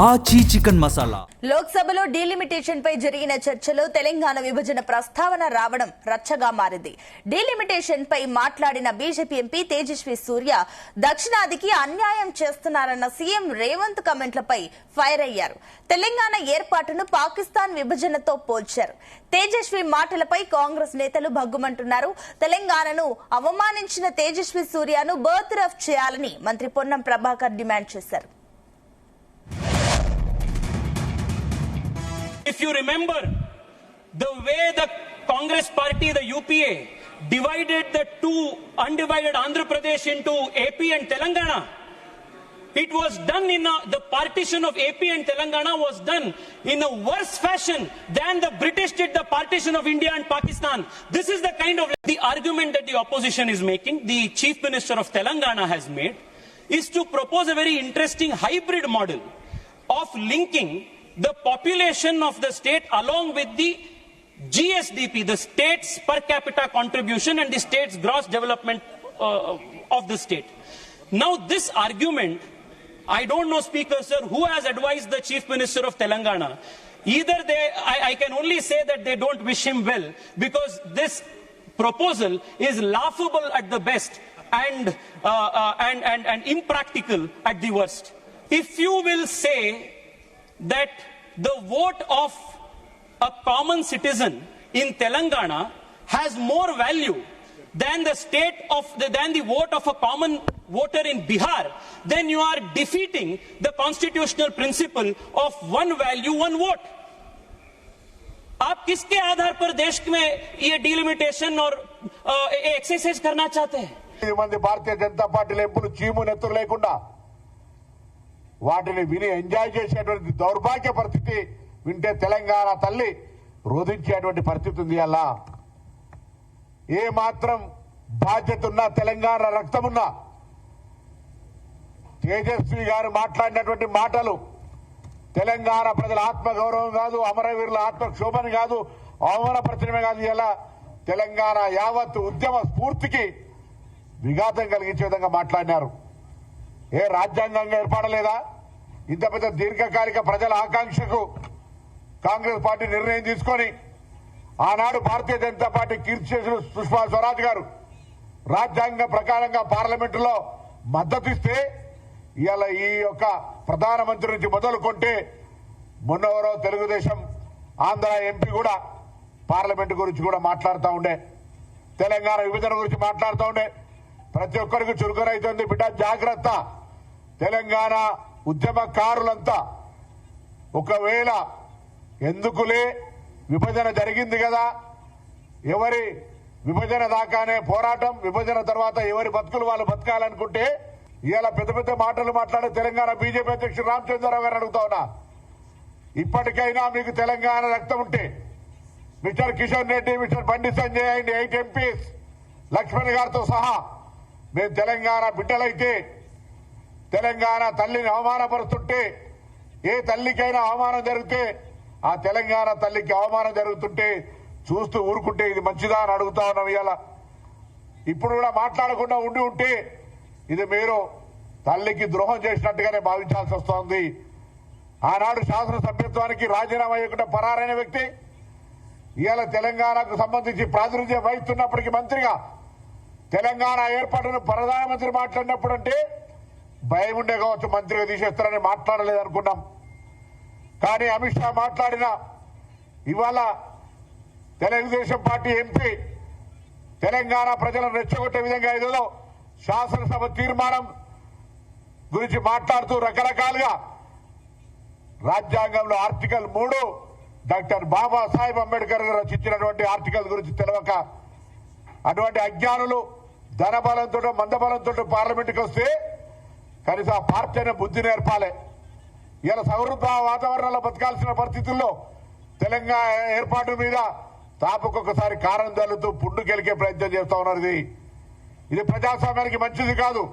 ఆచి చికెన్ మసాలా. లోక్సభలో డీలిమిటేషన్ పై జరిగిన చర్చలో తెలంగాణ విభజన ప్రస్తావన రావడం రచ్చగా మారింది. డీలిమిటేషన్ పై మాట్లాడిన బీజేపీ ఎంపీ తేజస్వి సూర్య దక్షిణాదికి అన్యాయం చేస్తున్నారన్న సీఎం రేవంత్ కామెంట్లపై ఫైర్ అయ్యారు. తెలంగాణ ఏర్పాటును పాకిస్తాన్ విభజనతో పోల్చారు. తేజస్వి మాటలపై కాంగ్రెస్ నేతలు భగ్గుమంటున్నారు. తెలంగాణను అవమానించిన తేజస్వి సూర్యను బర్తరఫ్ చేయాలని మంత్రి పొన్నం ప్రభాకర్ డిమాండ్ చేశారు. If you remember the way the Congress party, the UPA, divided the two undivided Andhra Pradesh into AP and Telangana, it was done the partition of AP and Telangana was done in a worse fashion than the British did the partition of India and Pakistan. This is the kind of the argument that the opposition is making, the Chief Minister of Telangana has made, is to propose a very interesting hybrid model of linking the population of the state along with the GSDP, the state's per capita contribution and the state's gross development of the state. Now this argument, I don't know, Speaker sir, who has advised the Chief Minister of Telangana. Either I can only say that they don't wish him well, because this proposal is laughable at the best and impractical at the worst. If you will say that the vote of a common citizen in Telangana has more value than the vote of a common voter in Bihar, then you are defeating the constitutional principle of one value, one vote. आप किसके आधार पर देश में ये delimitation और exercise करना चाहते हैं? भारतीय जनता पार्टी ఎంపులు చీము నెత్తురు లేకుండా వాటిని విని ఎంజాయ్ చేసేటువంటి దౌర్భాగ్య పరిస్థితి వింటే తెలంగాణ తల్లి రోధించేటువంటి పరిస్థితి ఉంది. అలా ఏ మాత్రం బాధ్యత ఉన్నా, తెలంగాణ రక్తమున్నా, తేజస్వి గారు మాట్లాడినటువంటి మాటలు తెలంగాణ ప్రజల ఆత్మగౌరవం కాదు, అమరవీరుల ఆత్మక్షోభని కాదు, అవమానపరచడమే కాదు, ఇలా తెలంగాణ యావత్ ఉద్యమ స్ఫూర్తికి విఘాతం కలిగించే విధంగా మాట్లాడినారు. ఏ రాజ్యాంగంగా ఏర్పడలేదా? ఇంత పెద్ద దీర్ఘకాలిక ప్రజల ఆకాంక్షకు కాంగ్రెస్ పార్టీ నిర్ణయం తీసుకొని ఆనాడు భారతీయ జనతా పార్టీ కీర్తి చేసిన సుష్మా స్వరాజ్ గారు రాజ్యాంగం ప్రకారంగా పార్లమెంటులో మద్దతు ఇస్తే ఇవాళ ఈ యొక్క ప్రధానమంత్రి నుంచి మొదలుకొంటే మొన్నవరో తెలుగుదేశం ఆంధ్ర ఎంపీ కూడా పార్లమెంటు గురించి కూడా మాట్లాడుతూ ఉండే, తెలంగాణ విభజన గురించి మాట్లాడుతూ ఉండే. ప్రతి ఒక్కరికి చురుకునైతుంది. బిడ్డ జాగ్రత్త. తెలంగాణ ఉద్యమకారులంతా ఒకవేళ ఎందుకులే విభజన జరిగింది కదా, ఎవరి విభజన దాకానే పోరాటం, విభజన తర్వాత ఎవరి బతుకులు వాళ్ళు బతకాలనుకుంటే ఇవాళ పెద్ద పెద్ద మాటలు మాట్లాడే తెలంగాణ బీజేపీ అధ్యక్షుడు రామచంద్రరావు గారు అడుగుతా ఉన్నా, ఇప్పటికైనా మీకు తెలంగాణ రక్తం ఉంటే mister Kishan Reddy, mister Bandi Sanjay and 8 MPs Laxman గారితో సహా మేము తెలంగాణ బిడ్డలైతే, తెలంగాణ తల్లిని అవమానపరుస్తుంటే, ఏ తల్లికైనా అవమానం జరిగితే ఆ తెలంగాణ తల్లికి అవమానం జరుగుతుంటే చూస్తూ ఊరుకుంటే ఇది మంచిదా అని అడుగుతా ఉన్నాం. ఇవాళ ఇప్పుడు కూడా మాట్లాడకుండా ఉండి ఉంటే ఇది మీరు తల్లికి ద్రోహం చేసినట్టుగానే భావించాల్సి వస్తోంది. ఆనాడు శాసనసభ్యత్వానికి రాజీనామా చేయకుండా పరారైన వ్యక్తి ఇవాళ తెలంగాణకు సంబంధించి ప్రాతినిధ్యం వహిస్తున్నప్పటికీ మంత్రిగా తెలంగాణ ఏర్పాటును ప్రధానమంత్రి మాట్లాడినప్పుడు అంటే భయం ఉండే కావచ్చు, మంత్రిగా తీసేస్తారని మాట్లాడలేదనుకున్నాం. కానీ అమిత్ షా మాట్లాడిన ఇవాళ తెలుగుదేశం పార్టీ ఎంపీ తెలంగాణ ప్రజలను రెచ్చగొట్టే విధంగా ఏదో శాసనసభ తీర్మానం గురించి మాట్లాడుతూ రకరకాలుగా రాజ్యాంగంలో ఆర్టికల్ 3 డాక్టర్ బాబాసాహెబ్ అంబేద్కర్ గారు రచించినటువంటి ఆర్టికల్ గురించి తెలవక అటువంటి అజ్ఞానులు ధనబలంతో మందబలంతో పార్లమెంటుకి వస్తే కనీసం ఆ పార్టీ అనే బుద్ధి నేర్పాలి. ఇలా సౌహృద వాతావరణంలో బతకాల్సిన పరిస్థితుల్లో తెలంగాణ ఏర్పాటు మీద తాపకొకసారి కారం జల్లుతూ పుండు గెలికే ప్రయత్నం చేస్తా ఉన్నారు. ఇది ప్రజాస్వామ్యానికి మంచిది కాదు.